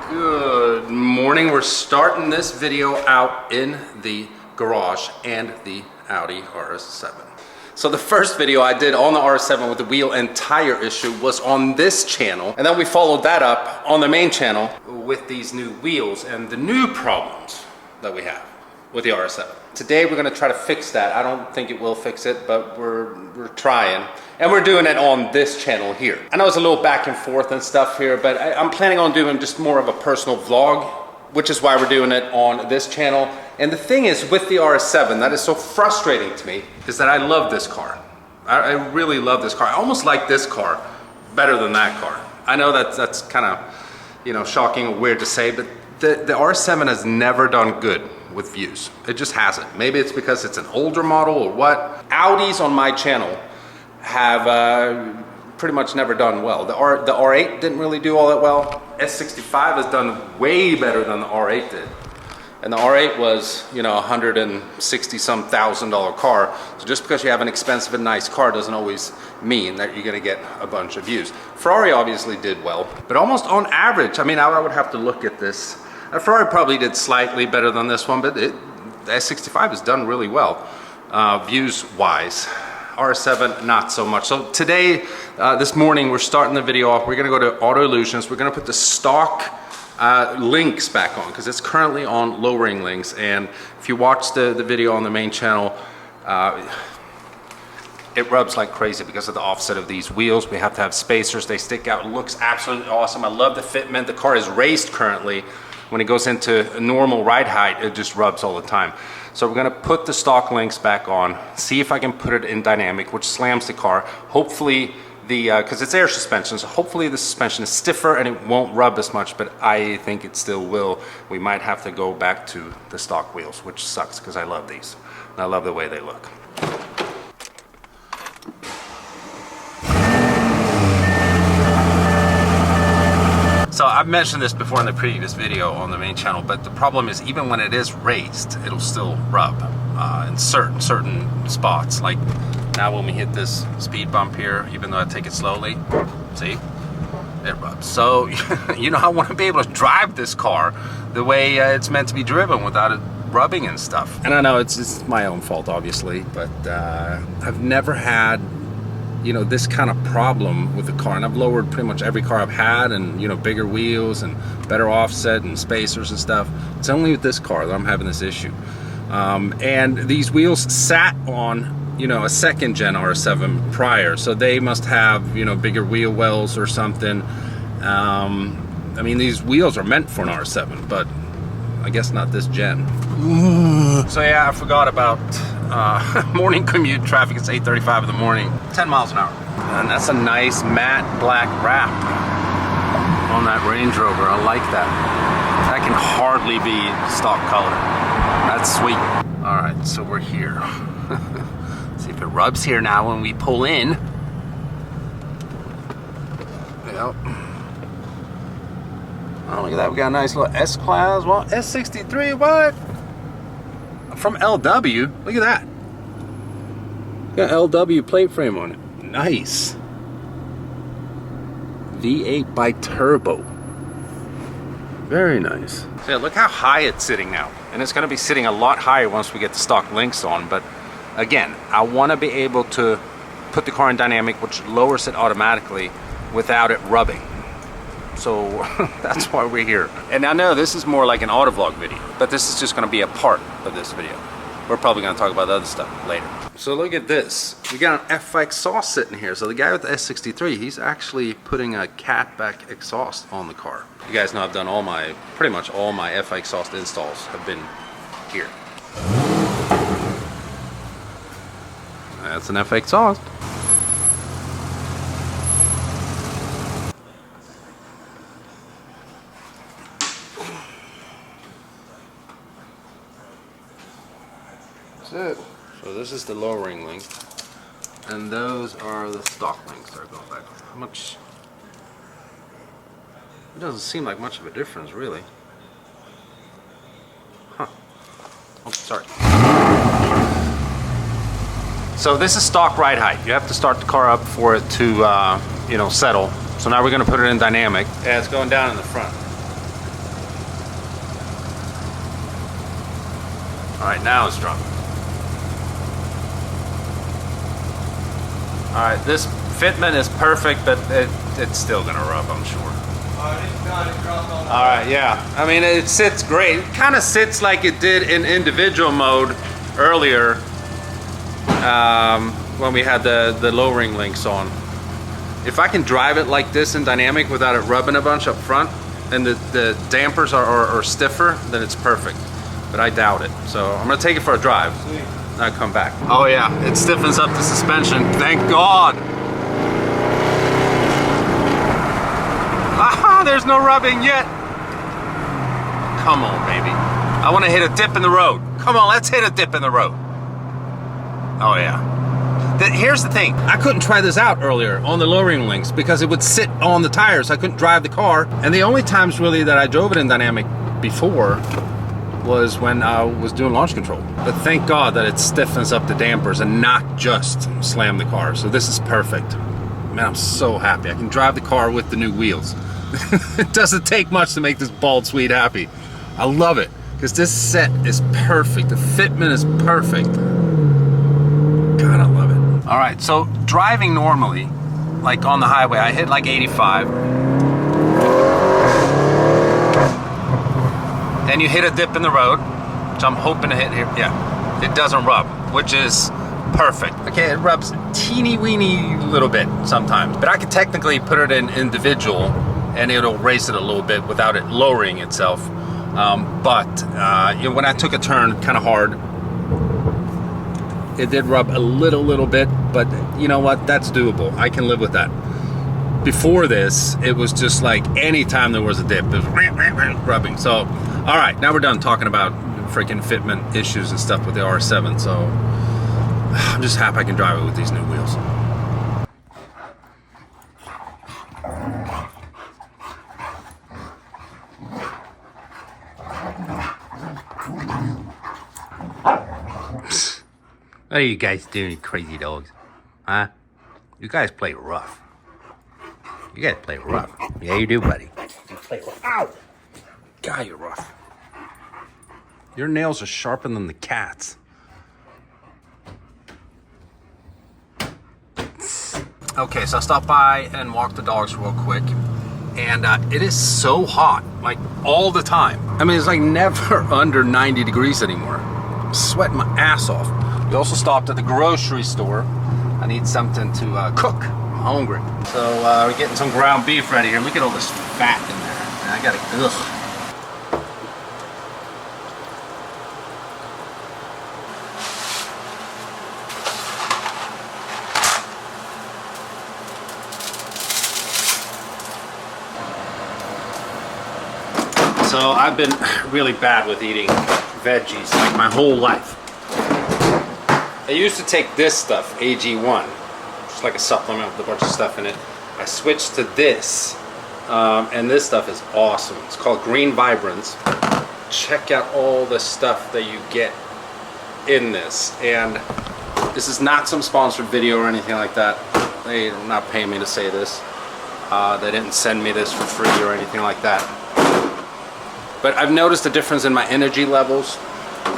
Good morning. We're starting this video out in the garage and the Audi RS7. So the first video I did on the RS7 with the wheel and tire issue was on this channel, and then we followed that up on the main channel with these new wheels and the new problems that we have with the RS7. Today we're going to try to fix that. I don't think it will fix it, but we're trying. And we're doing it on this channel here. I know it's a little back and forth and stuff here, but I'm planning on doing just more of a personal vlog, which is why we're doing it on this channel. And the thing is, with the RS7, that is so frustrating to me, is that I love this car. I really love this car. I almost like this car better than that car. I know that's kind of, shocking or weird to say, but the RS7 has never done good with views. It just hasn't. Maybe it's because it's an older model or what. Audis on my channel have pretty much never done well. The R8 didn't really do all that well. S65 has done way better than the R8 did. And the R8 was, $160-some thousand car. So just because you have an expensive and nice car doesn't always mean that you're gonna get a bunch of views. Ferrari obviously did well, but almost on average, I would have to look at this. Ferrari probably did slightly better than this one, but the S65 has done really well, views-wise. RS7, not so much. So today, this morning, we're starting the video off. We're gonna go to Auto Illusions. We're gonna put the stock links back on, because it's currently on lowering links. And if you watch the video on the main channel, it rubs like crazy because of the offset of these wheels. We have to have spacers. They stick out. It looks absolutely awesome. I love the fitment. The car is raised currently. When it goes into a normal ride height, it just rubs all the time. So we're gonna put the stock links back on, see if I can put it in dynamic, which slams the car. Hopefully because it's air suspension, so hopefully the suspension is stiffer and it won't rub as much, but I think it still will. We might have to go back to the stock wheels, which sucks because I love these. And I love the way they look. So I've mentioned this before in the previous video on the main channel, but the problem is even when it is raised, it'll still rub in certain spots. Like now when we hit this speed bump here, even though I take it slowly, see, it rubs. So, I want to be able to drive this car the way it's meant to be driven without it rubbing and stuff. And I know it's my own fault, obviously, but I've never had this kind of problem with the car, and I've lowered pretty much every car I've had, and bigger wheels and better offset and spacers and stuff. It's only with this car that I'm having this issue. And these wheels sat on a second gen RS7 prior, so they must have bigger wheel wells or something. These wheels are meant for an RS7, but I guess not this gen. So yeah, I forgot about morning commute traffic. It's 8:35 in the morning, 10 miles an hour. And that's a nice matte black wrap on that Range Rover. I like that. That can hardly be stock color. That's sweet. All right, so we're here. See if it rubs here now when we pull in. Yep. Oh, look at that. We got a nice little S-Class. Well, S63, what? From LW. Look at that. Got LW plate frame on it. Nice. V8 by turbo. Very nice. So yeah, look how high it's sitting now. And it's going to be sitting a lot higher once we get the stock links on. But again, I want to be able to put the car in dynamic, which lowers it automatically without it rubbing. So that's why we're here. And I know this is more like an auto vlog video, but this is just going to be a part of this video. We're probably going to talk about the other stuff later. So look at this. We got an FX exhaust sitting here. So the guy with the S63, he's actually putting a catback exhaust on the car. You guys know I've done pretty much all my FX exhaust installs have been here. That's an FX exhaust. That's it. So this is the lowering link, and those are the stock links that are going back. How much? It doesn't seem like much of a difference, really. Huh. Oh, sorry. So this is stock ride height. You have to start the car up for it to, settle. So now we're going to put it in dynamic. Yeah, it's going down in the front. All right, now it's dropping. All right, this fitment is perfect, but it's still gonna rub, I'm sure. All right, yeah. I mean, it sits great. It kind of sits like it did in individual mode earlier when we had the lowering links on. If I can drive it like this in dynamic without it rubbing a bunch up front, and the dampers are stiffer, then it's perfect. But I doubt it. So I'm gonna take it for a drive. I'll come back. Oh yeah, it stiffens up the suspension. Thank God. Ah, there's no rubbing yet. Come on, baby. I want to hit a dip in the road. Come on, let's hit a dip in the road. Oh yeah. Here's the thing. I couldn't try this out earlier on the lowering links because it would sit on the tires. I couldn't drive the car. And the only times really that I drove it in dynamic before was when I was doing launch control. But thank God that it stiffens up the dampers and not just slam the car. So this is perfect. Man, I'm so happy. I can drive the car with the new wheels. It doesn't take much to make this bald Swede happy. I love it because this set is perfect. The fitment is perfect. God, I love it. All right, so driving normally, like on the highway, I hit like 85. Then you hit a dip in the road, which I'm hoping to hit here. Yeah, it doesn't rub, which is perfect. Okay, it rubs teeny weeny little bit sometimes, but I could technically put it in individual and it'll raise it a little bit without it lowering itself. You know, when I took a turn kind of hard, it did rub a little bit, but you know what? That's doable. I can live with that. Before this, it was just like anytime there was a dip, it was rubbing. So, all right, now we're done talking about freaking fitment issues and stuff with the R7. So, I'm just happy I can drive it with these new wheels. What are you guys doing, crazy dogs? Huh? You guys play rough. You guys play rough. Yeah, you do, buddy. You play rough. Ow! God, you're rough. Your nails are sharper than the cat's. Okay, so I stopped by and walked the dogs real quick. And it is so hot, like all the time. I mean, it's like never under 90 degrees anymore. I'm sweating my ass off. We also stopped at the grocery store. I need something to cook. I'm hungry. So we're getting some ground beef ready here. Look at all this fat in there. And I gotta, ugh. So I've been really bad with eating veggies like my whole life. I used to take this stuff, AG1, just like a supplement with a bunch of stuff in it. I switched to this, and this stuff is awesome. It's called Green Vibrance. Check out all the stuff that you get in this. And this is not some sponsored video or anything like that. They're not paying me to say this. They didn't send me this for free or anything like that. But I've noticed a difference in my energy levels.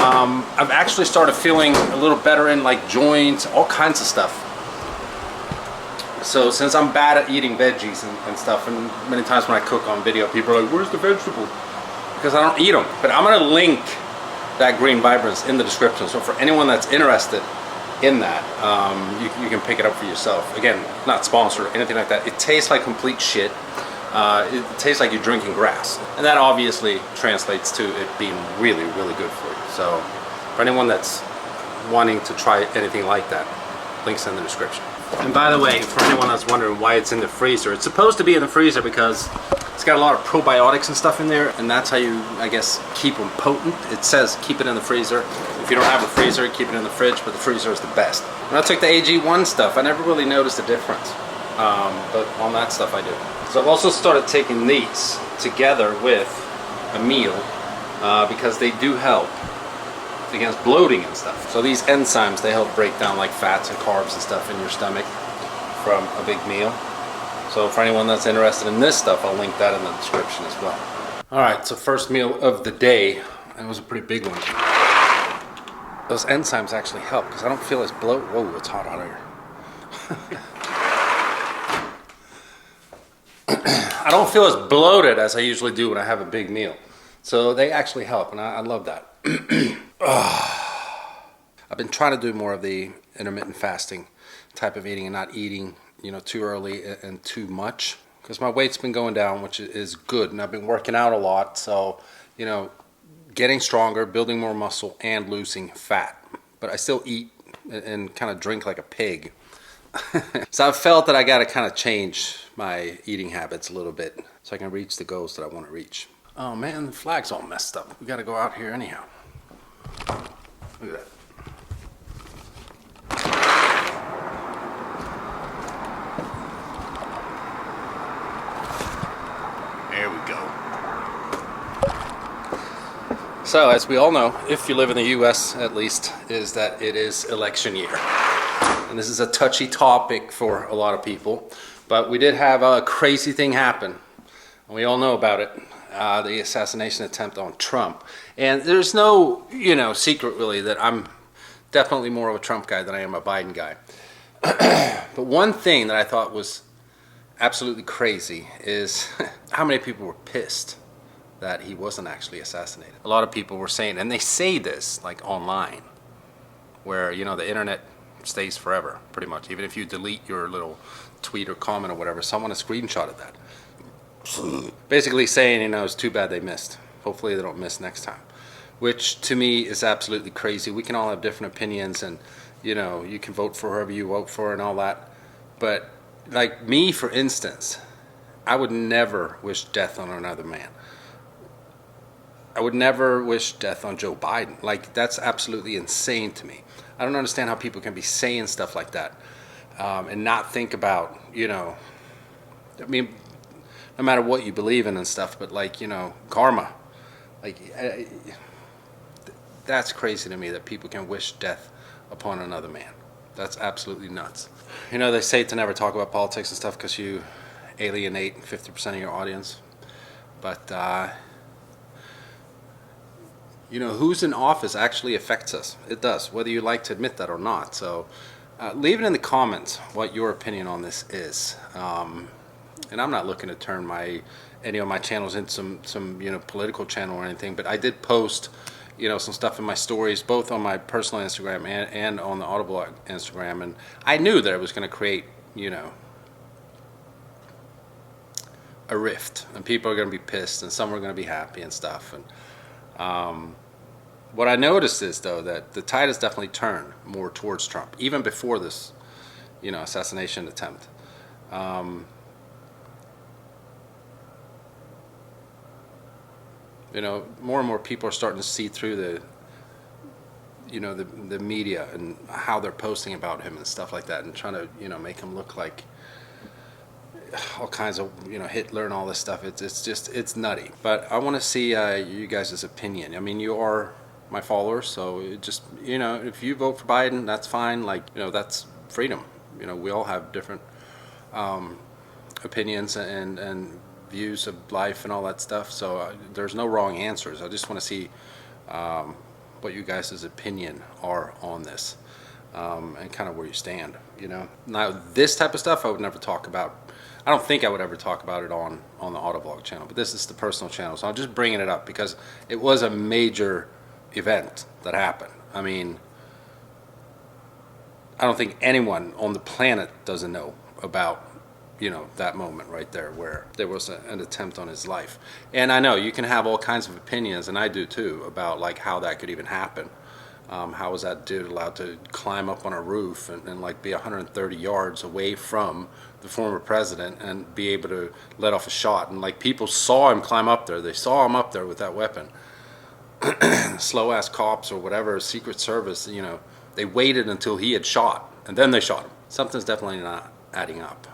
I've actually started feeling a little better in like joints, all kinds of stuff. So since I'm bad at eating veggies and stuff, and many times when I cook on video, people are like, where's the vegetable? Because I don't eat them. But I'm gonna link that Green Vibrance in the description. So for anyone that's interested in that, you can pick it up for yourself. Again, not sponsored or anything like that. It tastes like complete shit. It tastes like you're drinking grass, and that obviously translates to it being really good for you. So for anyone that's wanting to try anything like that, links in the description. And by the way, for anyone that's wondering why it's in the freezer, it's supposed to be in the freezer because it's got a lot of probiotics and stuff in there, and that's how you, I guess, keep them potent. It says keep it in the freezer. If you don't have a freezer, keep it in the fridge, but the freezer is the best. When I took the AG1 stuff, I never really noticed a difference, but on that stuff I do. So I've also started taking these together with a meal because they do help against bloating and stuff. So these enzymes, they help break down like fats and carbs and stuff in your stomach from a big meal. So for anyone that's interested in this stuff, I'll link that in the description as well. All right, so first meal of the day, and it was a pretty big one. those enzymes actually help because I don't feel as bloated. Whoa, it's hot out here. I don't feel as bloated as I usually do when I have a big meal. So they actually help, and I love that. I've been trying to do more of the intermittent fasting type of eating and not eating, too early and too much, because my weight's been going down, which is good, and I've been working out a lot. So, getting stronger, building more muscle, and losing fat. But I still eat and kind of drink like a pig. So I've felt that I got to kind of change my eating habits a little bit so I can reach the goals that I want to reach. Oh man, the flag's all messed up. We got to go out here anyhow. Look at that. There we go. So, as we all know, if you live in the U.S. at least, is that it is election year. And this is a touchy topic for a lot of people. But we did have a crazy thing happen. And we all know about it. The assassination attempt on Trump. And there's no, secret really that I'm definitely more of a Trump guy than I am a Biden guy. But one thing that I thought was absolutely crazy is how many people were pissed that he wasn't actually assassinated. A lot of people were saying, and they say this like online, where the internet stays forever pretty much. Even if you delete your little tweet or comment or whatever, someone has screenshotted that, basically saying it's too bad they missed. Hopefully they don't miss next time, which to me is absolutely crazy. We can all have different opinions, and you can vote for whoever you vote for and all that, but like me, for instance, I would never wish death on another man. I would never wish death on Joe Biden. Like, that's absolutely insane to me. I don't understand how people can be saying stuff like that and not think about, I mean, no matter what you believe in and stuff, but like, karma. Like, that's crazy to me that people can wish death upon another man. That's absolutely nuts. They say to never talk about politics and stuff because you alienate 50% of your audience. But, who's in office actually affects us. It does, whether you like to admit that or not. So leave it in the comments what your opinion on this is. And I'm not looking to turn any of my channels into some political channel or anything, but I did post some stuff in my stories, both on my personal Instagram and on the Audible Instagram, and I knew that it was going to create a rift, and people are going to be pissed, and some are going to be happy and stuff. And what I noticed is, though, that the tide has definitely turned more towards Trump, even before this assassination attempt. More and more people are starting to see through the media and how they're posting about him and stuff like that, and trying to make him look like all kinds of Hitler and all this stuff. It's nutty. But I want to see you guys' opinion. I mean, you are my followers, so just if you vote for Biden, that's fine. Like that's freedom. We all have different opinions and views of life and all that stuff, so there's no wrong answers. I just want to see what you guys' opinion are on this, and kind of where you stand. Now this type of stuff I would never talk about. I don't think I would ever talk about it on the Autovlog channel, but this is the personal channel, so I'm just bringing it up because it was a major event that happened. I mean, I don't think anyone on the planet doesn't know about that moment right there where there was an attempt on his life. And I know you can have all kinds of opinions, and I do too, about like how that could even happen. How was that dude allowed to climb up on a roof and like be 130 yards away from the former president and be able to let off a shot? And like people saw him climb up there. They saw him up there with that weapon. Slow ass cops or whatever, Secret Service, they waited until he had shot and then they shot him. Something's definitely not adding up.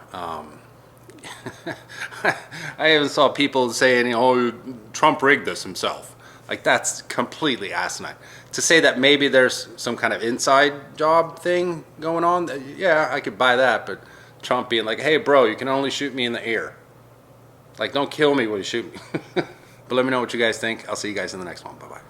I even saw people saying, "Oh, Trump rigged this himself." Like, that's completely asinine. To say that maybe there's some kind of inside job thing going on, yeah, I could buy that. But Trump being like, "Hey, bro, you can only shoot me in the air. Like, don't kill me when you shoot me." But let me know what you guys think. I'll see you guys in the next one. Bye-bye.